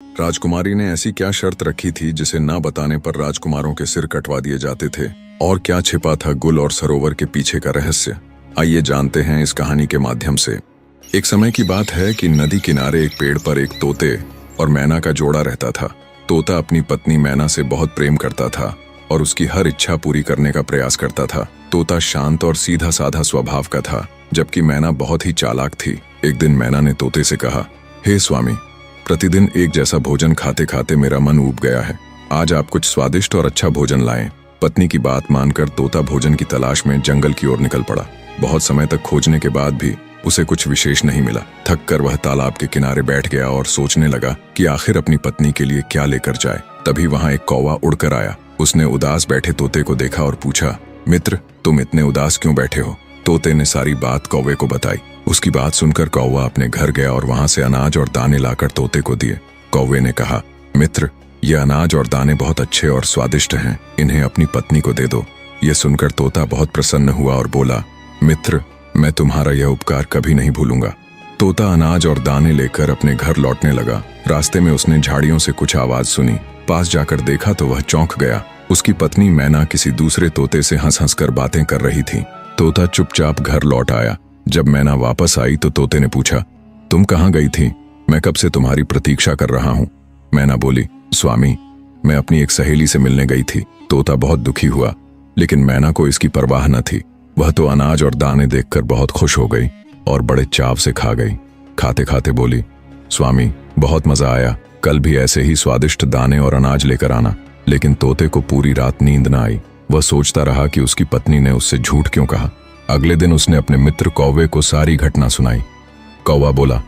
राजकुमारी ने ऐसी क्या शर्त रखी थी जिसे ना बताने पर राजकुमारों के सिर कटवा दिए जाते थे, और क्या छिपा था गुल और सरोवर के पीछे का रहस्य? आइए जानते हैं इस कहानी के माध्यम से। एक समय की बात है कि नदी किनारे एक पेड़ पर एक तोते और मैना का जोड़ा रहता था। तोता अपनी पत्नी मैना से बहुत प्रेम करता था और उसकी हर इच्छा पूरी करने का प्रयास करता था। तोता शांत और सीधा साधा स्वभाव का था, जबकि मैना बहुत ही चालाक थी। एक दिन मैना ने तोते से कहा, हे स्वामी, प्रतिदिन एक जैसा भोजन खाते खाते मेरा मन ऊब गया है। आज आप कुछ स्वादिष्ट और अच्छा भोजन लाएं। पत्नी की बात मानकर तोता भोजन की तलाश में जंगल की ओर निकल पड़ा। बहुत समय तक खोजने के बाद भी उसे कुछ विशेष नहीं मिला। थक कर वह तालाब के किनारे बैठ गया और सोचने लगा कि आखिर अपनी पत्नी के लिए क्या लेकर जाए। तभी वहां एक कौवा उड़कर आया। उसने उदास बैठे तोते को देखा और पूछा, मित्र, तुम इतने उदास क्यों बैठे हो? तोते ने सारी बात कौवे को बताई। उसकी बात सुनकर कौवा अपने घर गया और वहां से अनाज और दाने लाकर तोते को दिए। कौवे ने कहा, मित्र, ये अनाज और दाने बहुत अच्छे और स्वादिष्ट हैं, इन्हें अपनी पत्नी को दे दो। ये सुनकर तोता बहुत प्रसन्न हुआ और बोला, मित्र, मैं तुम्हारा यह उपकार कभी नहीं भूलूंगा। तोता अनाज और दाने लेकर अपने घर लौटने लगा। रास्ते में उसने झाड़ियों से कुछ आवाज सुनी। पास जाकर देखा तो वह चौंक गया। उसकी पत्नी मैना किसी दूसरे तोते से हंस हंस कर बातें कर रही थी। तोता चुपचाप घर लौट आया। जब मैना वापस आई तो तोते ने पूछा, तुम कहाँ गई थी? मैं कब से तुम्हारी प्रतीक्षा कर रहा हूँ। मैना बोली, स्वामी, मैं अपनी एक सहेली से मिलने गई थी। तोता बहुत दुखी हुआ, लेकिन मैना को इसकी परवाह न थी। वह तो अनाज और दाने देखकर बहुत खुश हो गई और बड़े चाव से खा गई। खाते खाते बोली, स्वामी, बहुत मजा आया। कल भी ऐसे ही स्वादिष्ट दाने और अनाज लेकर आना। लेकिन तोते को पूरी रात नींद न आई। वह सोचता रहा कि उसकी पत्नी ने उससे झूठ क्यों कहा। अगले दिन उसने अपने मित्र कौवे को सारी घटना सुनाई। कौवा बोला,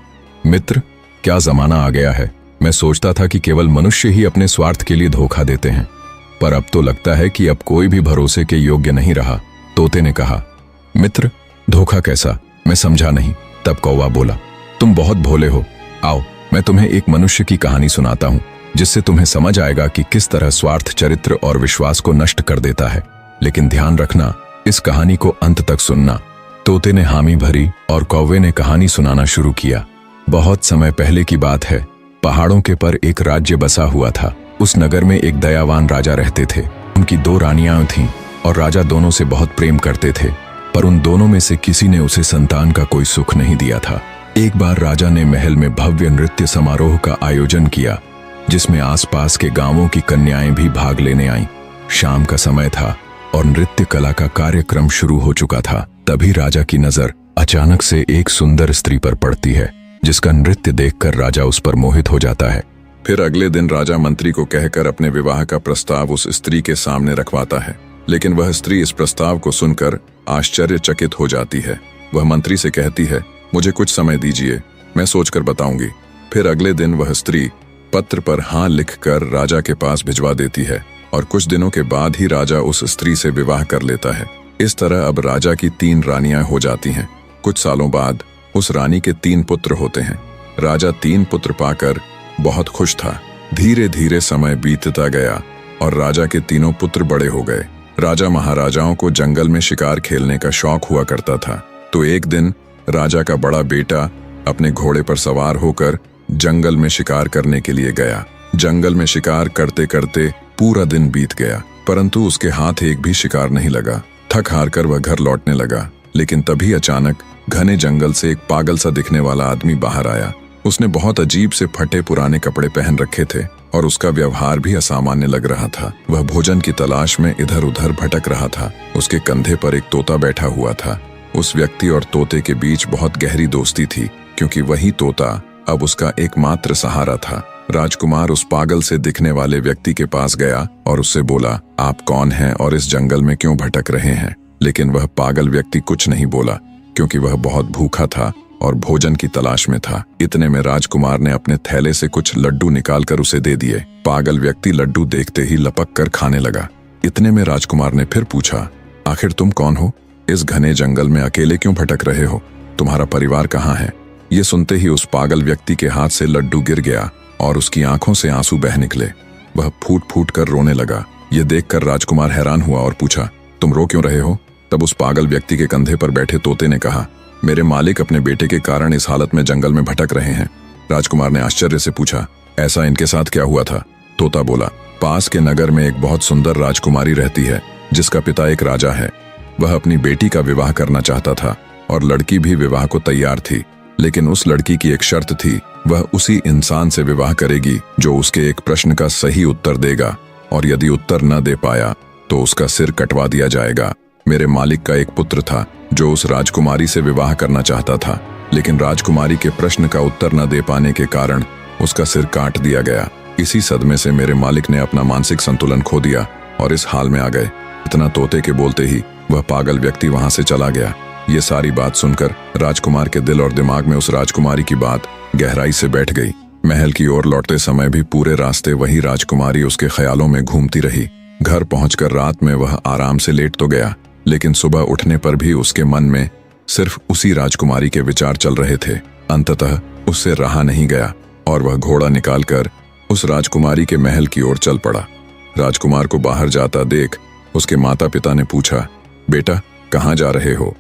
मित्र, क्या जमाना आ गया है। मैं सोचता था कि केवल मनुष्य ही अपने स्वार्थ के लिए धोखा देते हैं, पर अब तो लगता है कि अब कोई भी भरोसे के योग्य नहीं रहा। तोते ने कहा, मित्र, धोखा कैसा? मैं समझा नहीं। तब कौवा बोला, तुम बहुत भोले हो। आओ, मैं तुम्हें एक मनुष्य की कहानी सुनाता हूँ, जिससे तुम्हें समझ आएगा कि किस तरह स्वार्थ चरित्र और विश्वास को नष्ट कर देता है। लेकिन ध्यान रखना, इस कहानी को अंत तक सुनना। तोते ने हामी भरी और कौवे ने कहानी सुनाना शुरू किया। बहुत समय पहले की बात है। पहाड़ों के पर एक राज्य बसा हुआ था। उस नगर में एक दयावान राजा रहते थे। उनकी 2 रानियां थीं और राजा दोनों से बहुत प्रेम करते थे, पर उन दोनों में से किसी ने उसे संतान का कोई सुख नहीं दिया था। एक बार राजा ने महल में भव्य नृत्य समारोह का आयोजन किया, जिसमें आसपास के गांवों की कन्याएं भी भाग लेने आईं। शाम का समय था और नृत्य कला का कार्यक्रम शुरू हो चुका था। तभी राजा की नजर अचानक से एक सुंदर स्त्री पर पड़ती है, जिसका नृत्य देखकर राजा उस पर मोहित हो जाता है। फिर अगले दिन राजा मंत्री को कहकर अपने विवाह का प्रस्ताव उस स्त्री के सामने रखवाता है। लेकिन वह स्त्री इस प्रस्ताव को सुनकर आश्चर्यचकित हो जाती है। वह मंत्री से कहती है, मुझे कुछ समय दीजिए, मैं सोचकर बताऊंगी। फिर अगले दिन वह स्त्री पत्र पर हाँ लिखकर राजा के पास भिजवा देती है और कुछ दिनों के बाद ही राजा उस स्त्री से विवाह कर लेता है। इस तरह अब राजा की 3 रानियां हो जाती हैं। कुछ सालों बाद उस रानी के 3 पुत्र होते हैं। राजा 3 पुत्र पाकर बहुत खुश था। धीरे धीरे समय बीतता गया और राजा के तीनों पुत्र बड़े हो गए। राजा महाराजाओं को जंगल में शिकार खेलने का शौक हुआ करता था। तो एक दिन राजा का बड़ा बेटा अपने घोड़े पर सवार होकर जंगल में शिकार करने के लिए गया। जंगल में शिकार करते करते पूरा दिन बीत गया, परंतु उसके हाथ एक भी शिकार नहीं लगा। थक हार कर वह घर लौटने लगा। लेकिन तभी अचानक घने जंगल से एक पागल सा दिखने वाला आदमी बाहर आया। उसने बहुत अजीब से फटे पुराने कपड़े पहन रखे थे और उसका व्यवहार भी असामान्य लग रहा था। वह भोजन की तलाश में इधर उधर भटक रहा था। उसके कंधे पर एक तोता बैठा हुआ था। उस व्यक्ति और तोते के बीच बहुत गहरी दोस्ती थी, क्योंकि वही तोता अब उसका एकमात्र सहारा था। राजकुमार उस पागल से दिखने वाले व्यक्ति के पास गया और उससे बोला, आप कौन हैं और इस जंगल में क्यों भटक रहे हैं? लेकिन वह पागल व्यक्ति कुछ नहीं बोला, क्योंकि वह बहुत भूखा था और भोजन की तलाश में था। इतने में राजकुमार ने अपने थैले से कुछ लड्डू निकालकर उसे दे दिए। पागल व्यक्ति लड्डू देखते ही लपक कर खाने लगा। इतने में राजकुमार ने फिर पूछा, आखिर तुम कौन हो? इस घने जंगल में अकेले क्यों भटक रहे हो? तुम्हारा परिवार कहाँ है? ये सुनते ही उस पागल व्यक्ति के हाथ से लड्डू गिर गया और उसकी आंखों से आंसू बह निकले। वह फूट फूट कर रोने लगा। ये देखकर राजकुमार हैरान हुआ और पूछा, तुम रो क्यों रहे हो? तब उस पागल व्यक्ति के कंधे पर बैठे तोते ने कहा, मेरे मालिक अपने बेटे के कारण इस हालत में जंगल में भटक रहे हैं। राजकुमार ने आश्चर्य से पूछा, ऐसा इनके साथ क्या हुआ था? तोता बोला, पास के नगर में एक बहुत सुंदर राजकुमारी रहती है जिसका पिता एक राजा है। वह अपनी बेटी का विवाह करना चाहता था और लड़की भी विवाह को तैयार थी, लेकिन उस लड़की की एक शर्त थी, वह उसी इंसान से विवाह करेगी जो उसके एक प्रश्न का सही उत्तर देगा, और यदि उत्तर न दे पाया तो उसका सिर कटवा दिया जाएगा। मेरे मालिक का एक पुत्र था जो उस राजकुमारी से विवाह करना चाहता था, लेकिन राजकुमारी के प्रश्न का उत्तर न दे पाने के कारण उसका सिर काट दिया गया। इसी सदमे से मेरे मालिक ने अपना मानसिक संतुलन खो दिया और इस हाल में आ गए। इतना तोते के बोलते ही वह पागल व्यक्ति वहां से चला गया। ये सारी बात सुनकर राजकुमार के दिल और दिमाग में उस राजकुमारी की बात गहराई से बैठ गई। महल की ओर लौटते समय भी पूरे रास्ते वही राजकुमारी उसके ख्यालों में घूमती रही। घर पहुंचकर रात में वह आराम से लेट तो गया, लेकिन सुबह उठने पर भी उसके मन में सिर्फ उसी राजकुमारी के विचार चल रहे थे। अंततः उससे रहा नहीं गया और वह घोड़ा निकालकर उस राजकुमारी के महल की ओर चल पड़ा। राजकुमार को बाहर जाता देख उसके माता पिता ने पूछा, बेटा कहाँ जा रहे हो?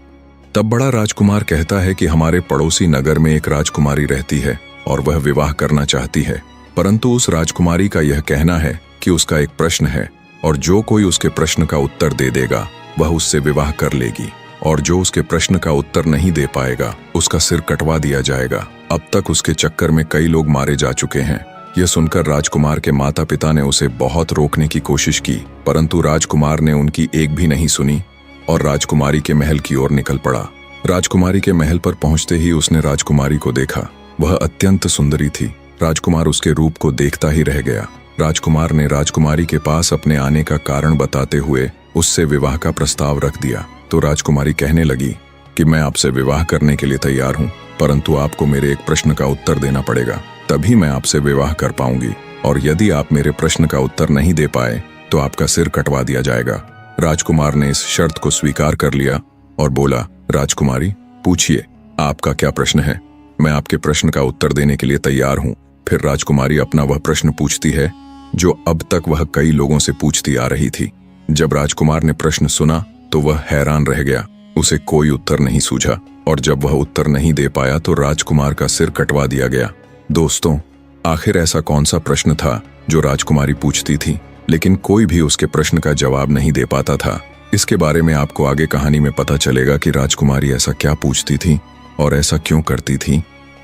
तब बड़ा राजकुमार कहता है कि हमारे पड़ोसी नगर में एक राजकुमारी रहती है और वह विवाह करना चाहती है, परंतु उस राजकुमारी का यह कहना है कि उसका एक प्रश्न है और जो कोई उसके प्रश्न का उत्तर दे देगा वह उससे विवाह कर लेगी, और जो उसके प्रश्न का उत्तर नहीं दे पाएगा उसका सिर कटवा दिया जाएगा। अब तक उसके चक्कर में कई लोग मारे जा चुके हैं। यह सुनकर राजकुमार के माता पिता ने उसे बहुत रोकने की कोशिश की, परंतु राजकुमार ने उनकी एक भी नहीं सुनी और राजकुमारी के महल की ओर निकल पड़ा। राजकुमारी के महल पर पहुंचते ही उसने राजकुमारी को देखा। वह अत्यंत सुंदरी थी। राजकुमार उसके रूप को देखता ही रह गया। राजकुमार ने राजकुमारी के पास अपने आने का कारण बताते हुए उससे विवाह का प्रस्ताव रख दिया। तो राजकुमारी कहने लगी कि मैं आपसे विवाह करने के लिए तैयार हूँ, परंतु आपको मेरे एक प्रश्न का उत्तर देना पड़ेगा, तभी मैं आपसे विवाह कर पाऊंगी, और यदि आप मेरे प्रश्न का उत्तर नहीं दे पाए तो आपका सिर कटवा दिया जाएगा। राजकुमार ने इस शर्त को स्वीकार कर लिया और बोला, राजकुमारी पूछिए, आपका क्या प्रश्न है? मैं आपके प्रश्न का उत्तर देने के लिए तैयार हूँ। फिर राजकुमारी अपना वह प्रश्न पूछती है जो अब तक वह कई लोगों से पूछती आ रही थी। जब राजकुमार ने प्रश्न सुना तो वह हैरान रह गया। उसे कोई उत्तर नहीं सूझा, और जब वह उत्तर नहीं दे पाया तो राजकुमार का सिर कटवा दिया गया। दोस्तों, आखिर ऐसा कौन सा प्रश्न था जो राजकुमारी पूछती थी, लेकिन कोई भी उसके प्रश्न का जवाब नहीं दे पाता था? इसके बारे में आपको आगे कहानी में पता चलेगा कि राजकुमारी ऐसा क्या पूछती थी और ऐसा क्यों करती थी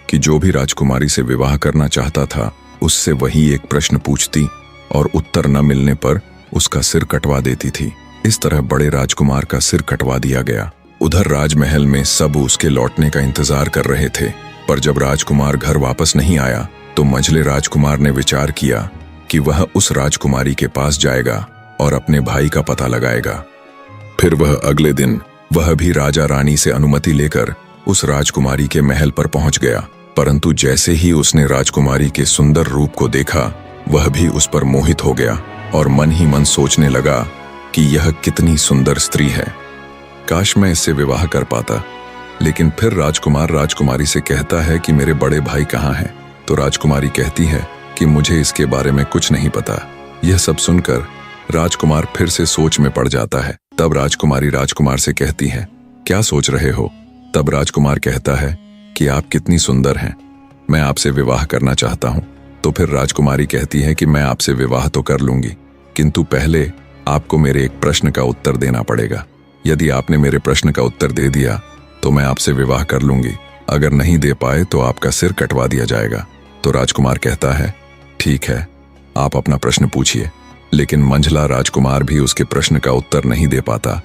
कि जो भी राजकुमारी से विवाह करना चाहता था उससे वही एक प्रश्न पूछती और उत्तर न मिलने पर उसका सिर कटवा देती थी। इस तरह बड़े राजकुमार का सिर कटवा दिया गया। उधर राजमहल में सब उसके लौटने का इंतजार कर रहे थे, पर जब राजकुमार घर वापस नहीं आया तो मंझले राजकुमार ने विचार किया कि वह उस राजकुमारी के पास जाएगा और अपने भाई का पता लगाएगा। फिर वह अगले दिन वह भी राजा रानी से अनुमति लेकर उस राजकुमारी के महल पर पहुंच गया, परंतु जैसे ही उसने राजकुमारी के सुंदर रूप को देखा वह भी उस पर मोहित हो गया और मन ही मन सोचने लगा कि यह कितनी सुंदर स्त्री है, काश मैं इससे विवाह कर पाता। लेकिन फिर राजकुमार राजकुमारी से कहता है कि मेरे बड़े भाई कहाँ हैं? तो राजकुमारी कहती है कि मुझे इसके बारे में कुछ नहीं पता। यह सब सुनकर राजकुमार फिर से सोच में पड़ जाता है। तब राजकुमारी राजकुमार से कहती है, क्या सोच रहे हो? तब राजकुमार कहता है कि आप कितनी सुंदर हैं, मैं आपसे विवाह करना चाहता हूँ। तो फिर राजकुमारी कहती है कि मैं आपसे विवाह तो कर लूंगी, किंतु पहले आपको मेरे एक प्रश्न का उत्तर देना पड़ेगा। यदि आपने मेरे प्रश्न का उत्तर दे दिया तो मैं आपसे विवाह कर लूंगी, अगर नहीं दे पाए तो आपका सिर कटवा दिया जाएगा। तो राजकुमार कहता है, ठीक है, आप अपना प्रश्न पूछिए। लेकिन मंझला राजकुमार भी उसके प्रश्न का उत्तर नहीं दे पाता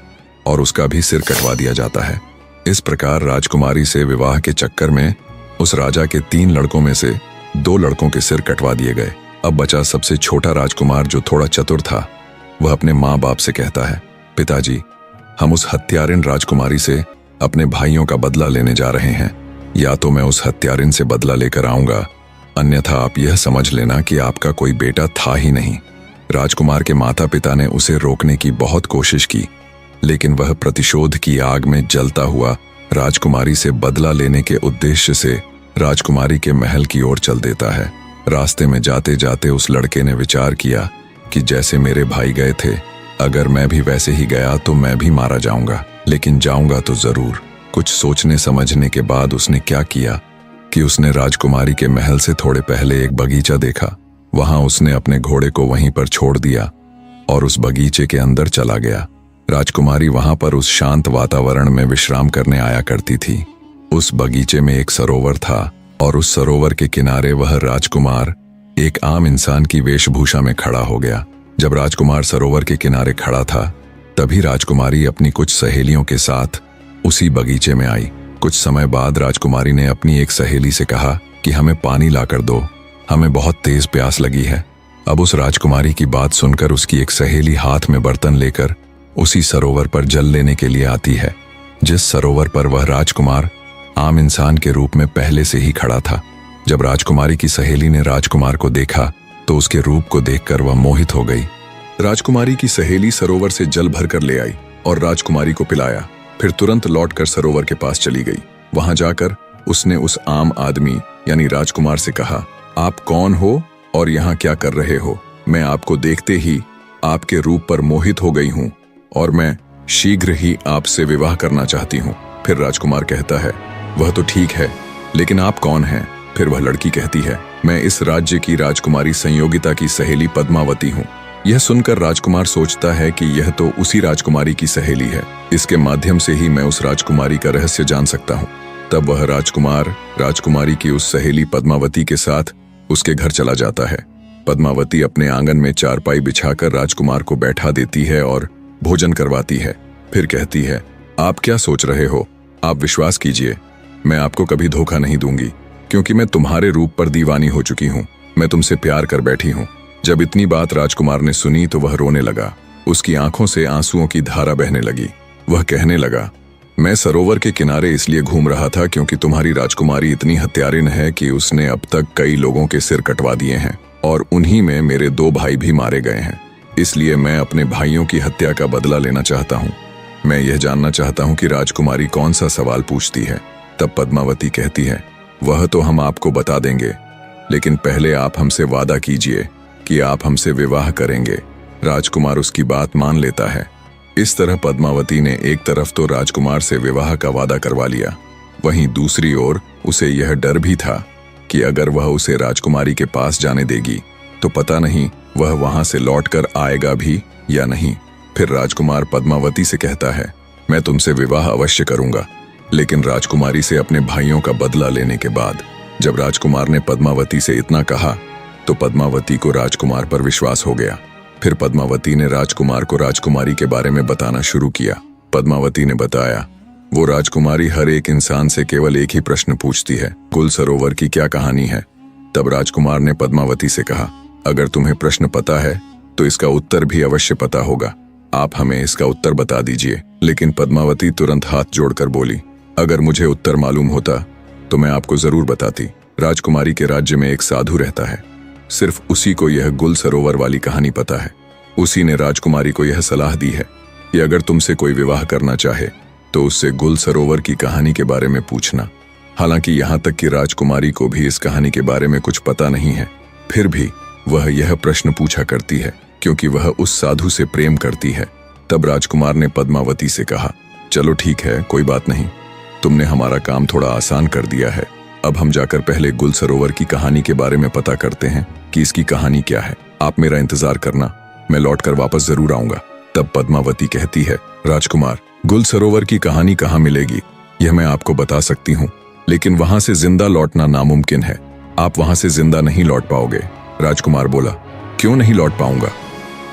और उसका भी सिर कटवा दिया जाता है। इस प्रकार राजकुमारी से विवाह के चक्कर में उस राजा के 3 लड़कों में से 2 लड़कों के सिर कटवा दिए गए। अब बचा सबसे छोटा राजकुमार जो थोड़ा चतुर था। वह अपने माँ बाप से कहता है, पिताजी, हम उस हत्यारिन राजकुमारी से अपने भाइयों का बदला लेने जा रहे हैं। या तो मैं उस हत्यारिन से बदला लेकर आऊंगा, अन्यथा आप यह समझ लेना कि आपका कोई बेटा था ही नहीं। राजकुमार के माता पिता ने उसे रोकने की बहुत कोशिश की, लेकिन वह प्रतिशोध की आग में जलता हुआ राजकुमारी से बदला लेने के उद्देश्य से राजकुमारी के महल की ओर चल देता है। रास्ते में जाते जाते उस लड़के ने विचार किया कि जैसे मेरे भाई गए थे, अगर मैं भी वैसे ही गया तो मैं भी मारा जाऊंगा, लेकिन जाऊंगा तो जरूर। कुछ सोचने समझने के बाद उसने क्या किया, कि उसने राजकुमारी के महल से थोड़े पहले एक बगीचा देखा। वहां उसने अपने घोड़े को वहीं पर छोड़ दिया और उस बगीचे के अंदर चला गया। राजकुमारी वहां पर उस शांत वातावरण में विश्राम करने आया करती थी। उस बगीचे में एक सरोवर था और उस सरोवर के किनारे वह राजकुमार एक आम इंसान की वेशभूषा में खड़ा हो गया। जब राजकुमार सरोवर के किनारे खड़ा था, तभी राजकुमारी अपनी कुछ सहेलियों के साथ उसी बगीचे में आई। कुछ समय बाद राजकुमारी ने अपनी एक सहेली से कहा कि हमें पानी लाकर दो, हमें बहुत तेज प्यास लगी है। अब उस राजकुमारी की बात सुनकर उसकी एक सहेली हाथ में बर्तन लेकर उसी सरोवर पर जल लेने के लिए आती है, जिस सरोवर पर वह राजकुमार आम इंसान के रूप में पहले से ही खड़ा था। जब राजकुमारी की सहेली ने राजकुमार को देखा तो उसके रूप को देखकर वह मोहित हो गई। राजकुमारी की सहेली सरोवर से जल भरकर ले आई और राजकुमारी को पिलाया, फिर तुरंत लौटकर सरोवर के पास चली गई। वहां जाकर उसने उस आम आदमी यानी राजकुमार से कहा, आप कौन हो और यहाँ क्या कर रहे हो? मैं आपको देखते ही आपके रूप पर मोहित हो गई हूँ और मैं शीघ्र ही आपसे विवाह करना चाहती हूँ। फिर राजकुमार कहता है, वह तो ठीक है, लेकिन आप कौन हैं? फिर वह लड़की कहती है, मैं इस राज्य की राजकुमारी संयोगिता की सहेली पद्मावती हूँ। यह सुनकर राजकुमार सोचता है कि यह तो उसी राजकुमारी की सहेली है, इसके माध्यम से ही मैं उस राजकुमारी का रहस्य जान सकता हूँ। तब वह राजकुमार राजकुमारी की उस सहेली पद्मावती के साथ उसके घर चला जाता है। पद्मावती अपने आंगन में चारपाई बिछाकर राजकुमार को बैठा देती है और भोजन करवाती है। फिर कहती है, आप क्या सोच रहे हो? आप विश्वास कीजिए, मैं आपको कभी धोखा नहीं दूंगी, क्योंकि मैं तुम्हारे रूप पर दीवानी हो चुकी हूँ। मैं तुमसे प्यार कर बैठी हूँ। जब इतनी बात राजकुमार ने सुनी तो वह रोने लगा। उसकी आंखों से आंसुओं की धारा बहने लगी। वह कहने लगा, मैं सरोवर के किनारे इसलिए घूम रहा था क्योंकि तुम्हारी राजकुमारी इतनी हत्यारिन है कि उसने अब तक कई लोगों के सिर कटवा दिए हैं और उन्हीं में मेरे 2 भाई भी मारे गए हैं। इसलिए मैं अपने भाइयों की हत्या का बदला लेना चाहता हूँ। मैं यह जानना चाहता हूँ कि राजकुमारी कौन सा सवाल पूछती है। तब पद्मावती कहती है, वह तो हम आपको बता देंगे, लेकिन पहले आप हमसे वादा कीजिए कि आप हमसे विवाह करेंगे। राजकुमार उसकी बात मान लेता है। इस तरह पद्मावती ने एक तरफ तो राजकुमार से विवाह का वादा करवा लिया, वहीं दूसरी ओर उसे यह डर भी था कि अगर वह उसे राजकुमारी के पास जाने देगी तो पता नहीं वह वहां से लौटकर आएगा भी या नहीं। फिर राजकुमार पद्मावती से कहता है, मैं तुमसे विवाह अवश्य करूंगा, लेकिन राजकुमारी से अपने भाइयों का बदला लेने के बाद। जब राजकुमार ने पद्मावती से इतना कहा तो पद्मावती को राजकुमार पर विश्वास हो गया। फिर पद्मावती ने राजकुमार को राजकुमारी के बारे में बताना शुरू किया। पद्मावती ने बताया, वो राजकुमारी हर एक इंसान से केवल एक ही प्रश्न पूछती है, गुल सरोवर की क्या कहानी है? तब राजकुमार ने पद्मावती से कहा, अगर तुम्हें प्रश्न पता है तो इसका उत्तर भी अवश्य पता होगा, आप हमें इसका उत्तर बता दीजिए। लेकिन पद्मावती तुरंत हाथ जोड़कर बोली, अगर मुझे उत्तर मालूम होता तो मैं आपको जरूर बताती। राजकुमारी के राज्य में एक साधु रहता है, सिर्फ उसी को यह गुल सरोवर वाली कहानी पता है। उसी ने राजकुमारी को यह सलाह दी है कि अगर तुमसे कोई विवाह करना चाहे तो उससे गुल सरोवर की कहानी के बारे में पूछना। हालांकि यहाँ तक कि राजकुमारी को भी इस कहानी के बारे में कुछ पता नहीं है, फिर भी वह यह प्रश्न पूछा करती है क्योंकि वह उस साधु से प्रेम करती है। तब राजकुमार ने पद्मावती से कहा, चलो ठीक है, कोई बात नहीं, तुमने हमारा काम थोड़ा आसान कर दिया है। अब हम जाकर पहले गुल सरोवर की कहानी के बारे में पता करते हैं कि इसकी कहानी क्या है। आप मेरा इंतजार करना, मैं लौटकर वापस जरूर आऊंगा। तब पद्मावती कहती है, राजकुमार, गुल सरोवर की कहानी कहाँ मिलेगी? यह मैं आपको बता सकती हूँ, लेकिन वहां से जिंदा लौटना नामुमकिन है। आप वहां से जिंदा नहीं लौट पाओगे। राजकुमार बोला, क्यों नहीं लौट पाऊंगा?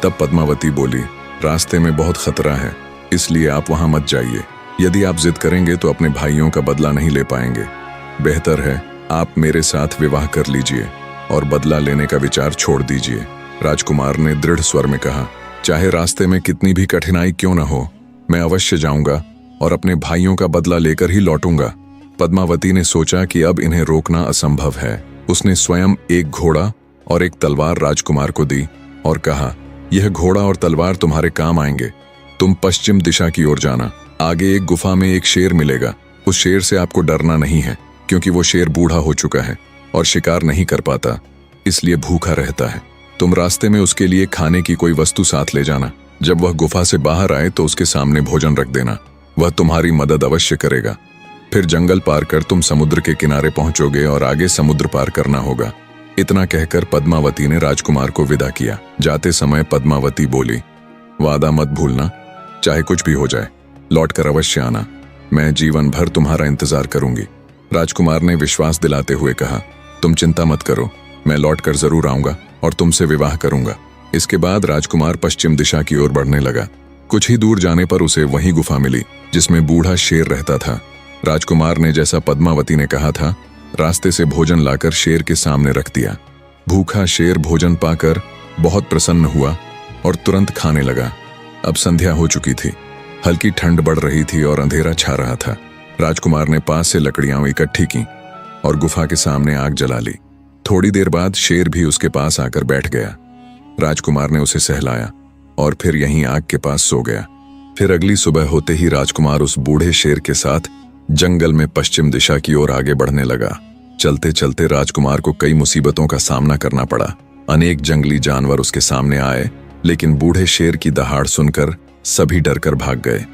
तब पद्मावती बोली, रास्ते में बहुत खतरा है, इसलिए आप वहां मत जाइए। यदि आप जिद करेंगे तो अपने भाइयों का बदला नहीं ले पाएंगे। बेहतर है आप मेरे साथ विवाह कर लीजिए और बदला लेने का विचार छोड़ दीजिए। राजकुमार ने दृढ़ स्वर में कहा, चाहे रास्ते में कितनी भी कठिनाई क्यों न हो, मैं अवश्य जाऊंगा और अपने भाइयों का बदला लेकर ही लौटूंगा। पद्मावती ने सोचा कि अब इन्हें रोकना असंभव है। उसने स्वयं एक घोड़ा और एक तलवार राजकुमार को दी और कहा, यह घोड़ा और तलवार तुम्हारे काम आएंगे। तुम पश्चिम दिशा की ओर जाना, आगे एक गुफा में एक शेर मिलेगा। उस शेर से आपको डरना नहीं है, क्योंकि वो शेर बूढ़ा हो चुका है और शिकार नहीं कर पाता, इसलिए भूखा रहता है। तुम रास्ते में उसके लिए खाने की कोई वस्तु साथ ले जाना। जब वह गुफा से बाहर आए तो उसके सामने भोजन रख देना, वह तुम्हारी मदद अवश्य करेगा। फिर जंगल पार कर तुम समुद्र के किनारे पहुंचोगे और आगे समुद्र पार करना होगा। इतना कहकर पद्मावती ने राजकुमार को विदा किया। जाते समय पद्मावती बोली, वादा मत भूलना, चाहे कुछ भी हो जाए लौट कर अवश्य आना, मैं जीवन भर तुम्हारा इंतजार करूंगी। राजकुमार ने विश्वास दिलाते हुए कहा, तुम चिंता मत करो, मैं लौट कर जरूर आऊंगा और तुमसे विवाह करूंगा। इसके बाद राजकुमार पश्चिम दिशा की ओर बढ़ने लगा। कुछ ही दूर जाने पर उसे वही गुफा मिली जिसमें बूढ़ा शेर रहता था। राजकुमार ने जैसा पद्मावती ने कहा था, रास्ते से भोजन लाकर शेर के सामने रख दिया। भूखा शेर भोजन पाकर बहुत प्रसन्न हुआ और तुरंत खाने लगा। अब संध्या हो चुकी थी, हल्की ठंड बढ़ रही थी और अंधेरा छा रहा था। राजकुमार ने पास से लकड़ियां इकट्ठी की और गुफा के सामने आग जला ली। थोड़ी देर बाद शेर भी उसके पास आकर बैठ गया। राजकुमार ने उसे सहलाया और फिर यहीं आग के पास सो गया। फिर अगली सुबह होते ही राजकुमार उस बूढ़े शेर के साथ जंगल में पश्चिम दिशा की ओर आगे बढ़ने लगा। चलते चलते राजकुमार को कई मुसीबतों का सामना करना पड़ा। अनेक जंगली जानवर उसके सामने आए, लेकिन बूढ़े शेर की दहाड़ सुनकर सभी डरकर भाग गए।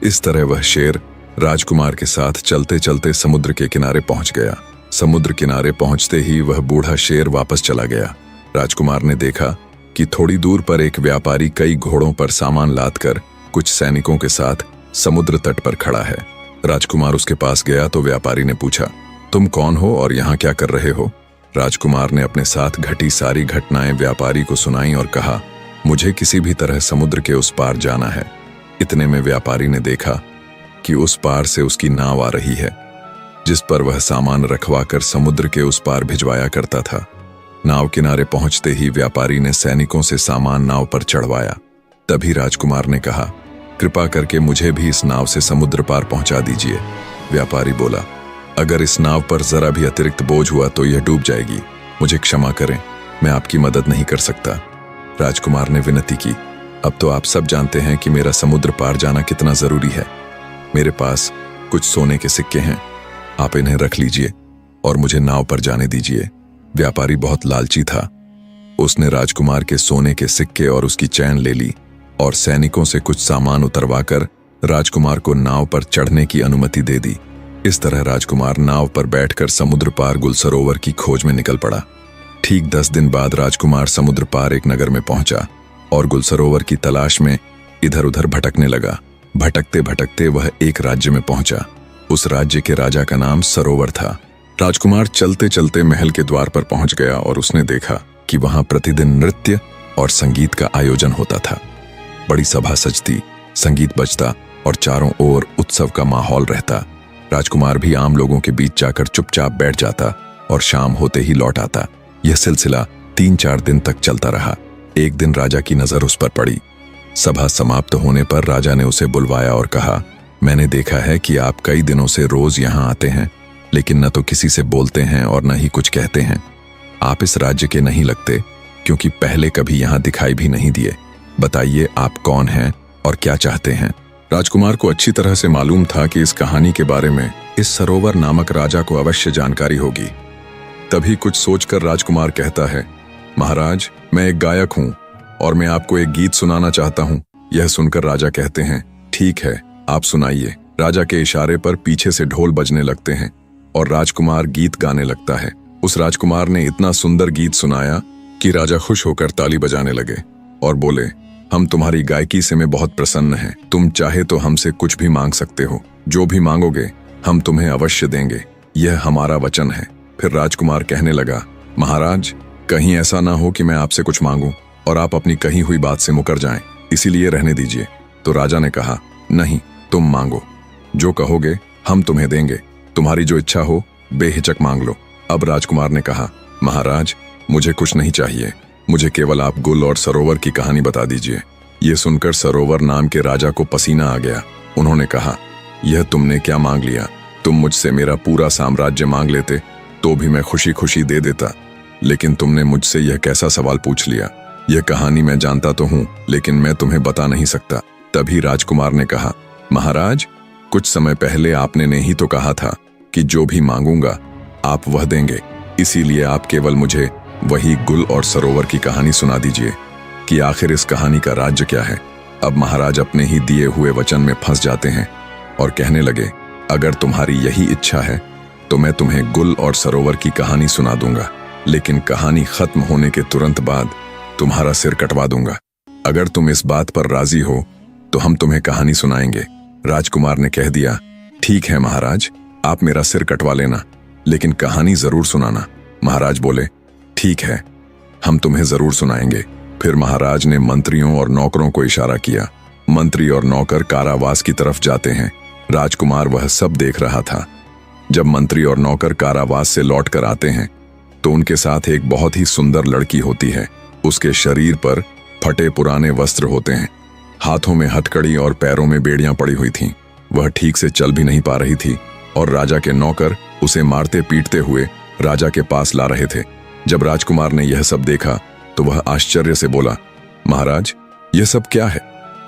इस तरह वह शेर राजकुमार के साथ चलते चलते समुद्र के किनारे पहुंच गया। समुद्र किनारे पहुंचते ही वह बूढ़ा शेर वापस चला गया। राजकुमार ने देखा कि थोड़ी दूर पर एक व्यापारी कई घोड़ों पर सामान लादकर कुछ सैनिकों के साथ समुद्र तट पर खड़ा है। राजकुमार उसके पास गया तो व्यापारी ने पूछा, तुम कौन हो और यहाँ क्या कर रहे हो? राजकुमार ने अपने साथ घटी सारी घटनाएं व्यापारी को सुनाई और कहा, मुझे किसी भी तरह समुद्र के उस पार जाना है। इतने में व्यापारी ने देखा कि उस पार से उसकी नाव आ रही है, जिस पर वह सामान रखवाकर समुद्र के उस पार भिजवाया करता था। नाव किनारे पहुंचते ही व्यापारी ने सैनिकों से सामान नाव पर चढ़वाया। तभी राजकुमार ने कहा, कृपा करके मुझे भी इस नाव से समुद्र पार पहुंचा दीजिए। व्यापारी बोला, अगर इस नाव पर जरा भी अतिरिक्त बोझ हुआ तो यह डूब जाएगी, मुझे क्षमा करें, मैं आपकी मदद नहीं कर सकता। राजकुमार ने विनती की, अब तो आप सब जानते हैं कि मेरा समुद्र पार जाना कितना जरूरी है। मेरे पास कुछ सोने के सिक्के हैं, आप इन्हें रख लीजिए और मुझे नाव पर जाने दीजिए। व्यापारी बहुत लालची था। उसने राजकुमार के सोने के सिक्के और उसकी चैन ले ली और सैनिकों से कुछ सामान उतरवाकर राजकुमार को नाव पर चढ़ने की अनुमति दे दी। इस तरह राजकुमार नाव पर बैठकर समुद्र पार गुल सरोवर की खोज में निकल पड़ा। ठीक 10 दिन बाद राजकुमार समुद्र पार एक नगर में पहुंचा और गुल सरोवर की तलाश में इधर उधर भटकने लगा। भटकते भटकते वह एक राज्य में पहुंचा। उस राज्य के राजा का नाम सरोवर था। राजकुमार चलते चलते महल के द्वार पर पहुंच गया और उसने देखा कि वहां प्रतिदिन नृत्य और संगीत का आयोजन होता था। बड़ी सभा सजती, संगीत बजता और चारों ओर उत्सव का माहौल रहता। राजकुमार भी आम लोगों के बीच जाकर चुपचाप बैठ जाता और शाम होते ही लौट आता। यह सिलसिला 3-4 दिन तक चलता रहा। एक दिन राजा की नजर उस पर पड़ी। सभा समाप्त होने पर राजा ने उसे बुलवाया और कहा, मैंने देखा है कि आप कई दिनों से रोज यहाँ आते हैं, लेकिन न तो किसी से बोलते हैं और न ही कुछ कहते हैं। आप इस राज्य के नहीं लगते, क्योंकि पहले कभी यहाँ दिखाई भी नहीं दिए। बताइए आप कौन हैं और क्या चाहते हैं? राजकुमार को अच्छी तरह से मालूम था कि इस कहानी के बारे में इस सरोवर नामक राजा को अवश्य जानकारी होगी। तभी कुछ सोचकर राजकुमार कहता है, महाराज, मैं एक गायक हूँ और मैं आपको एक गीत सुनाना चाहता हूँ। यह सुनकर राजा कहते हैं, ठीक है, आप सुनाइए। राजा के इशारे पर पीछे से ढोल बजने लगते हैं और राजकुमार गीत गाने लगता है। उस राजकुमार ने इतना सुंदर गीत सुनाया कि राजा खुश होकर ताली बजाने लगे और बोले, हम तुम्हारी गायकी से में बहुत प्रसन्न हैं। तुम चाहे तो हमसे कुछ भी मांग सकते हो, जो भी मांगोगे हम तुम्हें अवश्य देंगे, यह हमारा वचन है। फिर राजकुमार कहने लगा, महाराज, कहीं ऐसा ना हो कि मैं आपसे कुछ मांगूं और आप अपनी कही हुई बात से मुकर जाएं, इसीलिए रहने दीजिए। तो राजा ने कहा, नहीं, तुम मांगो, जो कहोगे हम तुम्हें देंगे, तुम्हारी जो इच्छा हो बेहिचक मांग लो। अब राजकुमार ने कहा, महाराज, मुझे कुछ नहीं चाहिए, मुझे केवल आप गुल और सरोवर की कहानी बता दीजिए। ये सुनकर सरोवर नाम के राजा को पसीना आ गया। उन्होंने कहा, यह तुमने क्या मांग लिया? तुम मुझसे मेरा पूरा साम्राज्य मांग लेते तो भी मैं खुशी खुशी दे देता, लेकिन तुमने मुझसे यह कैसा सवाल पूछ लिया? यह कहानी मैं जानता तो हूँ, लेकिन मैं तुम्हें बता नहीं सकता। तभी राजकुमार ने कहा, महाराज, कुछ समय पहले आपने ने ही तो कहा था कि जो भी मांगूंगा आप वह देंगे, इसीलिए आप केवल मुझे वही गुल और सरोवर की कहानी सुना दीजिए कि आखिर इस कहानी का राज्य क्या है। अब महाराज अपने ही दिए हुए वचन में फंस जाते हैं और कहने लगे, अगर तुम्हारी यही इच्छा है तो मैं तुम्हें गुल और सरोवर की कहानी सुना दूंगा, लेकिन कहानी खत्म होने के तुरंत बाद तुम्हारा सिर कटवा दूंगा। अगर तुम इस बात पर राजी हो तो हम तुम्हें कहानी सुनाएंगे। राजकुमार ने कह दिया, ठीक है महाराज, आप मेरा सिर कटवा लेना, लेकिन कहानी जरूर सुनाना। महाराज बोले, ठीक है, हम तुम्हें जरूर सुनाएंगे। फिर महाराज ने मंत्रियों और नौकरों को इशारा किया। मंत्री और नौकर कारावास की तरफ जाते हैं। राजकुमार वह सब देख रहा था। जब मंत्री और नौकर कारावास से लौटकर आते हैं तो उनके साथ एक बहुत ही सुंदर लड़की होती है। उसके शरीर पर फटे पुराने वस्त्र होते हैं, हाथों में हथकड़ी और पैरों में बेड़ियां पड़ी हुई थीं। वह ठीक से चल भी नहीं पा रही थी और राजा के नौकर उसे मारते पीटते हुए राजा के पास ला रहे थे। जब राजकुमार ने यह सब देखा तो वह आश्चर्य से बोला, महाराज, यह सब क्या है?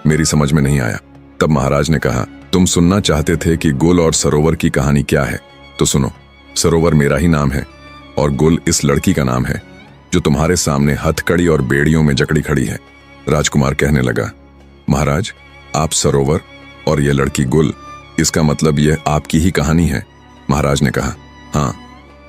मेरी समझ में नहीं आया। तब महाराज ने कहा, तुम सुनना चाहते थे कि गुल और सरोवर की कहानी क्या है, तो सुनो। सरोवर मेरा ही नाम है और गुल इस लड़की का नाम है जो तुम्हारे सामने हथकड़ी और बेड़ियों में जकड़ी खड़ी है। राजकुमार कहने लगा, महाराज, आप सरोवर और यह लड़की गुल, इसका मतलब यह आपकी ही कहानी है? महाराज ने कहा, हाँ,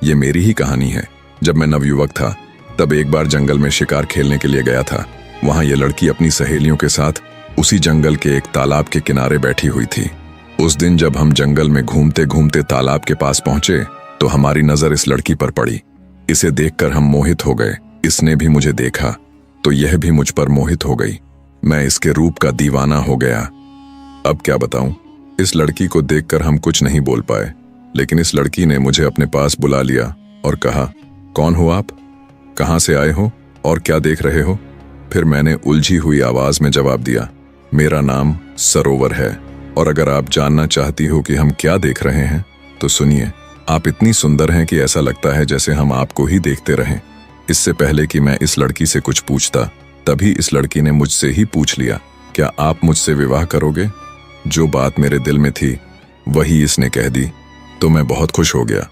ये मेरी ही कहानी है। जब मैं नवयुवक था तब एक बार जंगल में शिकार खेलने के लिए गया था। वहां यह लड़की अपनी सहेलियों के साथ उसी जंगल के एक तालाब के किनारे बैठी हुई थी। उस दिन जब हम जंगल में घूमते घूमते तालाब के पास पहुंचे तो हमारी नजर इस लड़की पर पड़ी। इसे देखकर हम मोहित हो गए। इसने भी मुझे देखा तो यह भी मुझ पर मोहित हो गई। मैं इसके रूप का दीवाना हो गया। अब क्या बताऊं, इस लड़की को देखकर हम कुछ नहीं बोल पाए, लेकिन इस लड़की ने मुझे अपने पास बुला लिया और कहा, कौन हो आप, कहां से आए हो और क्या देख रहे हो? फिर मैंने उलझी हुई आवाज में जवाब दिया, मेरा नाम सरोवर है और अगर आप जानना चाहती हो कि हम क्या देख रहे हैं तो सुनिए। आप इतनी सुंदर हैं कि ऐसा लगता है जैसे हम आपको ही देखते रहें। इससे पहले कि मैं इस लड़की से कुछ पूछता, तभी इस लड़की ने मुझसे ही पूछ लिया, क्या आप मुझसे विवाह करोगे? जो बात मेरे दिल में थी वही इसने कह दी तो मैं बहुत खुश हो गया।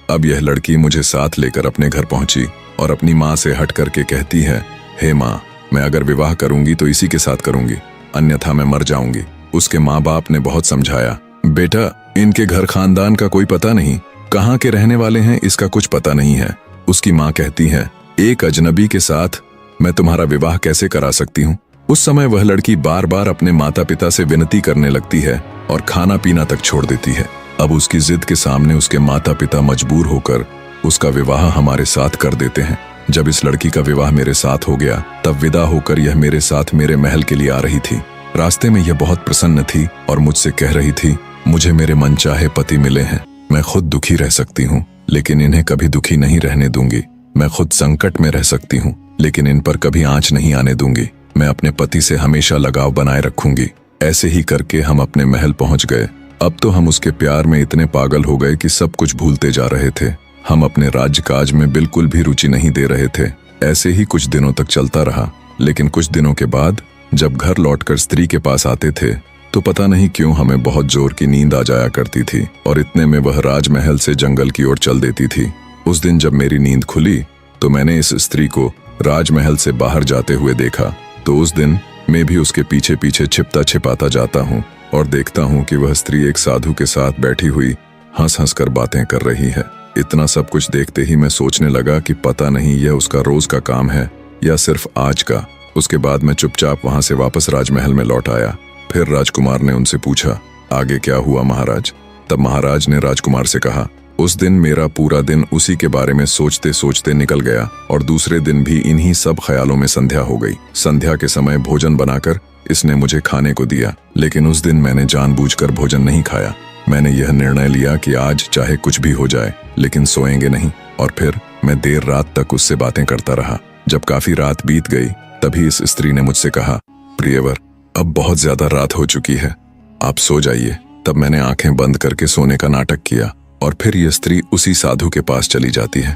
अब यह लड़की मुझे साथ लेकर अपने घर पहुंची और अपनी माँ से हट करके कहती है, हे माँ, मैं अगर विवाह करूंगी तो इसी के साथ करूंगी, अन्यथा मैं मर जाऊंगी। उसके माँ बाप ने बहुत समझाया, बेटा, इनके घर खानदान का कोई पता नहीं, कहाँ के रहने वाले हैं इसका कुछ पता नहीं है। उसकी माँ कहती है, एक अजनबी के साथ मैं तुम्हारा विवाह कैसे करा सकती हूँ? उस समय वह लड़की बार बार अपने माता पिता से विनती करने लगती है और खाना पीना तक छोड़ देती है। अब उसकी जिद के सामने उसके माता पिता मजबूर होकर उसका विवाह हमारे साथ कर देते हैं। जब इस लड़की का विवाह मेरे साथ हो गया तब विदा होकर यह मेरे साथ मेरे महल के लिए आ रही थी। रास्ते में यह बहुत प्रसन्न थी और मुझसे कह रही थी, मुझे मेरे मनचाहे पति मिले हैं, मैं खुद दुखी रह सकती हूँ लेकिन इन्हें कभी दुखी नहीं रहने दूंगी। मैं खुद संकट में रह सकती हूँ लेकिन इन पर कभी आंच नहीं आने दूंगी। मैं अपने पति से हमेशा लगाव बनाए रखूंगी। ऐसे ही करके हम अपने महल पहुंच गए। अब तो हम उसके प्यार में इतने पागल हो गए कि सब कुछ भूलते जा रहे थे। हम अपने राज्यकाज में बिल्कुल भी रुचि नहीं दे रहे थे। ऐसे ही कुछ दिनों तक चलता रहा, लेकिन कुछ दिनों के बाद जब घर लौटकर स्त्री के पास आते थे तो पता नहीं क्यों हमें बहुत जोर की नींद आ जाया करती थी और इतने में वह राजमहल से जंगल की ओर चल देती थी। उस दिन जब मेरी नींद खुली तो मैंने इस स्त्री को राजमहल से बाहर जाते हुए देखा। तो उस दिन मैं भी उसके पीछे पीछे छिपता छिपाता जाता हूँ और देखता हूँ कि वह स्त्री एक साधु के साथ बैठी हुई हंस हंस कर बातें कर रही है। इतना सब कुछ देखते ही मैं सोचने लगा कि पता नहीं यह उसका रोज का काम है या सिर्फ आज का। उसके बाद मैं चुपचाप वहां से वापस राजमहल में लौट आया। फिर राजकुमार ने उनसे पूछा, आगे क्या हुआ महाराज? तब महाराज ने राजकुमार से कहा, उस दिन मेरा पूरा दिन उसी के बारे में सोचते सोचते निकल गया और दूसरे दिन भी इन्हीं सब ख्यालों में संध्या हो गई। संध्या के समय भोजन बनाकर इसने मुझे खाने को दिया, लेकिन उस दिन मैंने जानबूझकर भोजन नहीं खाया। मैंने यह निर्णय लिया कि आज चाहे कुछ भी हो जाए लेकिन सोएंगे नहीं, और फिर मैं देर रात तक उससे बातें करता रहा। जब काफी रात बीत गई तभी इस स्त्री ने मुझसे कहा, प्रियवर, अब बहुत ज्यादा रात हो चुकी है, आप सो जाइए। तब मैंने आंखें बंद करके सोने का नाटक किया और फिर यह स्त्री उसी साधु के पास चली जाती है।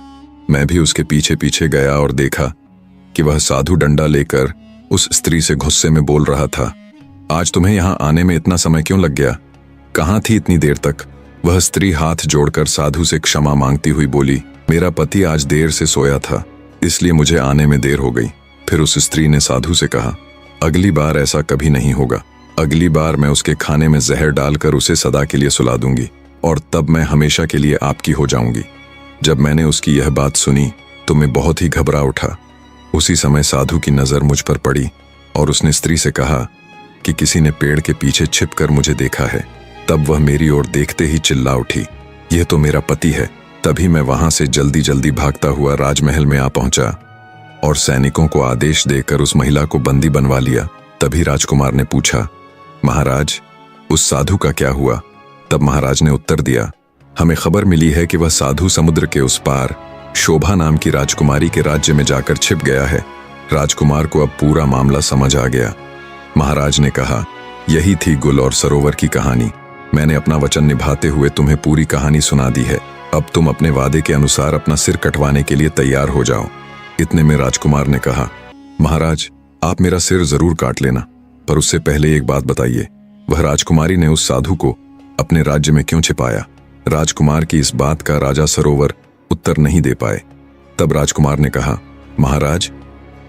मैं भी उसके पीछे पीछे गया और देखा कि वह साधु डंडा लेकर उस स्त्री से गुस्से में बोल रहा था, आज तुम्हें यहाँ आने में इतना समय क्यों लग गया? कहाँ थी इतनी देर तक? वह स्त्री हाथ जोड़कर साधु से क्षमा मांगती हुई बोली, मेरा पति आज देर से सोया था इसलिए मुझे आने में देर हो गई। फिर उस स्त्री ने साधु से कहा, अगली बार ऐसा कभी नहीं होगा। अगली बार मैं उसके खाने में जहर डालकर उसे सदा के लिए सुला दूंगी। और तब मैं हमेशा के लिए आपकी हो जाऊंगी। जब मैंने उसकी यह बात सुनी तो मैं बहुत ही घबरा उठा। उसी समय साधु की नज़र मुझ पर पड़ी और उसने स्त्री से कहा कि किसी ने पेड़ के पीछे छिपकर मुझे देखा है। तब वह मेरी ओर देखते ही चिल्ला उठी, यह तो मेरा पति है। तभी मैं वहां से जल्दी जल्दी भागता हुआ राजमहल में आ पहुंचा और सैनिकों को आदेश देकर उस महिला को बंदी बनवा लिया। तभी राजकुमार ने पूछा, महाराज, उस साधु का क्या हुआ? तब महाराज ने उत्तर दिया, हमें खबर मिली है कि वह साधु समुद्र के उस पार शोभा नाम की राजकुमारी के राज्य में जाकर छिप गया है। राजकुमार को अब पूरा मामला समझ आ गया। महाराज ने कहा, यही थी गुल और सरोवर की कहानी। मैंने अपना वचन निभाते हुए तुम्हें पूरी कहानी सुना दी है। अब तुम अपने वादे के अनुसार अपना सिर कटवाने के लिए तैयार हो जाओ। इतने में राजकुमार ने कहा, महाराज, आप मेरा सिर जरूर काट लेना, पर उससे पहले एक बात बताइए, वह राजकुमारी ने उस साधु को अपने राज्य में क्यों छिपाया? राजकुमार की इस बात का राजा सरोवर उत्तर नहीं दे पाए। तब राजकुमार ने कहा, महाराज,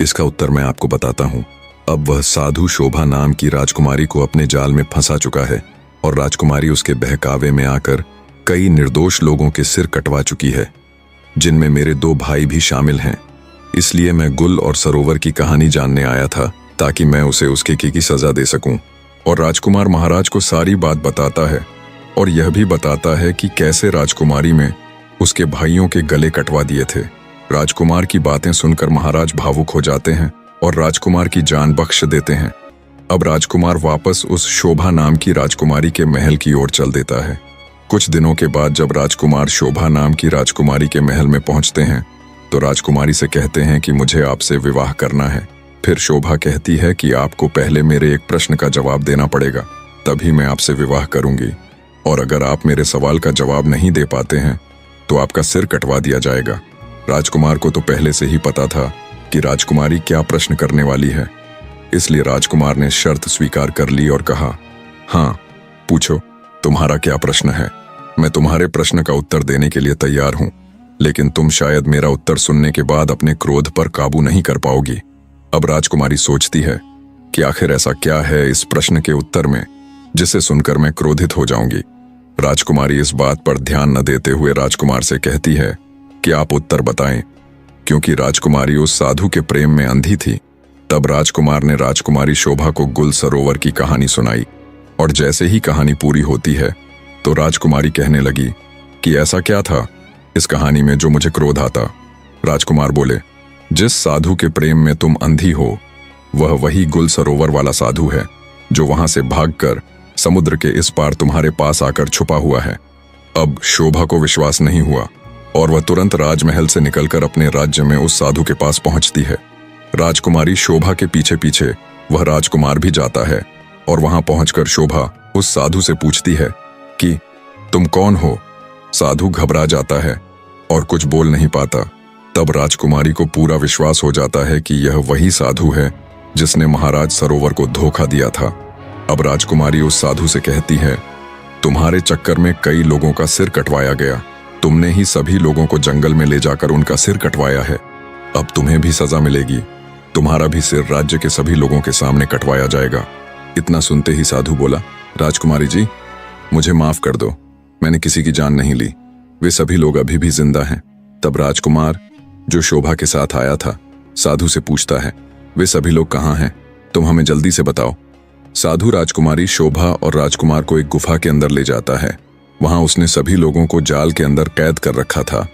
इसका उत्तर मैं आपको बताता हूं। अब वह साधु शोभा नाम की राजकुमारी को अपने जाल में फंसा चुका है और राजकुमारी उसके बहकावे में आकर कई निर्दोष लोगों के सिर कटवा चुकी है, जिनमें मेरे 2 भाई भी शामिल हैं। इसलिए मैं गुल और सरोवर की कहानी जानने आया था, ताकि मैं उसे उसके की सजा दे सकूं। और राजकुमार महाराज को सारी बात बताता है और यह भी बताता है कि कैसे राजकुमारी में उसके भाइयों के गले कटवा दिए थे। राजकुमार की बातें सुनकर महाराज भावुक हो जाते हैं और राजकुमार की जान बख्श देते हैं। अब राजकुमार वापस उस शोभा नाम की राजकुमारी के महल की ओर चल देता है। कुछ दिनों के बाद जब राजकुमार शोभा नाम की राजकुमारी के महल में पहुंचते हैं तो राजकुमारी से कहते हैं कि मुझे आपसे विवाह करना है। फिर शोभा कहती है कि आपको पहले मेरे एक प्रश्न का जवाब देना पड़ेगा, तभी मैं आपसे विवाह करूंगी, और अगर आप मेरे सवाल का जवाब नहीं दे पाते हैं तो आपका सिर कटवा दिया जाएगा। राजकुमार को तो पहले से ही पता था कि राजकुमारी क्या प्रश्न करने वाली है, इसलिए राजकुमार ने शर्त स्वीकार कर ली और कहा, हाँ, पूछो, तुम्हारा क्या प्रश्न है? मैं तुम्हारे प्रश्न का उत्तर देने के लिए तैयार हूं, लेकिन तुम शायद मेरा उत्तर सुनने के बाद अपने क्रोध पर काबू नहीं कर पाओगी। अब राजकुमारी सोचती है कि आखिर ऐसा क्या है इस प्रश्न के उत्तर में जिसे सुनकर मैं क्रोधित हो जाऊंगी। राजकुमारी इस बात पर ध्यान न देते हुए राजकुमार से कहती है कि आप उत्तर बताएं। क्योंकि राजकुमारी उस साधु के प्रेम में अंधी थी, तब राजकुमार ने राजकुमारी शोभा को गुल सरोवर की कहानी सुनाई, और जैसे ही कहानी पूरी होती है तो राजकुमारी कहने लगी कि ऐसा क्या था इस कहानी में जो मुझे क्रोध आता? राजकुमार बोले, जिस साधु के प्रेम में तुम अंधी हो वह वही गुल सरोवर वाला साधु है जो वहां से भागकर समुद्र के इस पार तुम्हारे पास आकर छुपा हुआ है। अब शोभा को विश्वास नहीं हुआ और वह तुरंत राजमहल से निकलकर अपने राज्य में उस साधु के पास पहुंचती है। राजकुमारी शोभा के पीछे पीछे वह राजकुमार भी जाता है और वहां पहुंचकर शोभा उस साधु से पूछती है कि तुम कौन हो? साधु घबरा जाता है और कुछ बोल नहीं पाता। तब राजकुमारी को पूरा विश्वास हो जाता है कि यह वही साधु है जिसने महाराज सरोवर को धोखा दिया था। अब राजकुमारी उस साधु से कहती है, तुम्हारे चक्कर में कई लोगों का सिर कटवाया गया, तुमने ही सभी लोगों को जंगल में ले जाकर उनका सिर कटवाया है। अब तुम्हें भी सजा मिलेगी, तुम्हारा भी सिर राज्य के सभी लोगों के सामने कटवाया जाएगा। इतना सुनते ही साधु बोला, राजकुमारी जी, मुझे माफ कर दो, मैंने किसी की जान नहीं ली, वे सभी लोग अभी भी जिंदा हैं। तब राजकुमार जो शोभा के साथ आया था साधु से पूछता है, वे सभी लोग कहाँ हैं? तुम हमें जल्दी से बताओ। साधु राजकुमारी शोभा और राजकुमार को एक गुफा के अंदर ले जाता है। वहां उसने सभी लोगों को जाल के अंदर कैद कर रखा था,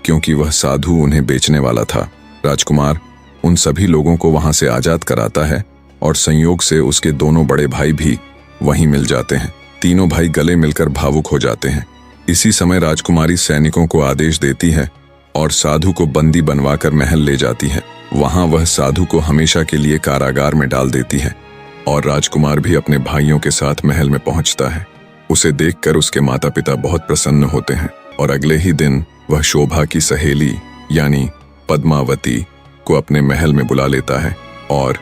क्योंकि वह साधु उन्हें बेचने वाला था। राजकुमार उन सभी लोगों को वहां से आजाद कराता है और संयोग से उसके दोनों बड़े भाई भी वहीं मिल जाते हैं। तीनों भाई गले मिलकर भावुक हो जाते हैं। इसी समय राजकुमारी सैनिकों को आदेश देती है और साधु को बंदी बनवाकर महल ले जाती है। वहां वह साधु को हमेशा के लिए कारागार में डाल देती है और राजकुमार भी अपने भाइयों के साथ महल में पहुंचता है। उसे देखकर उसके माता पिता बहुत प्रसन्न होते हैं और अगले ही दिन वह शोभा की सहेली यानी पद्मावती को अपने महल में बुला लेता है और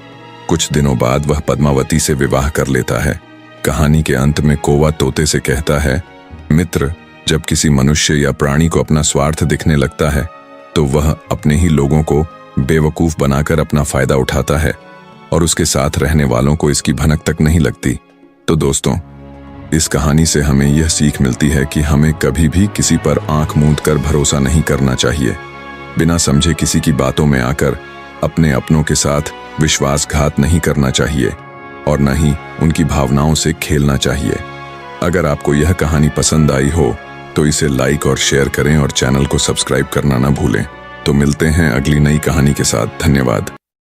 कुछ दिनों बाद वह पद्मावती से विवाह कर लेता है। कहानी के अंत में कौवा तोते से कहता है, मित्र, जब किसी मनुष्य या प्राणी को अपना स्वार्थ दिखने लगता है तो वह अपने ही लोगों को बेवकूफ बनाकर अपना फायदा उठाता है और उसके साथ रहने वालों को इसकी भनक तक नहीं लगती। तो दोस्तों, इस कहानी से हमें यह सीख मिलती है कि हमें कभी भी किसी पर आंख मूंद कर भरोसा नहीं करना चाहिए। बिना समझे किसी की बातों में आकर अपने अपनों के साथ विश्वासघात नहीं करना चाहिए और न ही उनकी भावनाओं से खेलना चाहिए। अगर आपको यह कहानी पसंद आई हो तो इसे लाइक और शेयर करें और चैनल को सब्सक्राइब करना न भूलें। तो मिलते हैं अगली नई कहानी के साथ। धन्यवाद।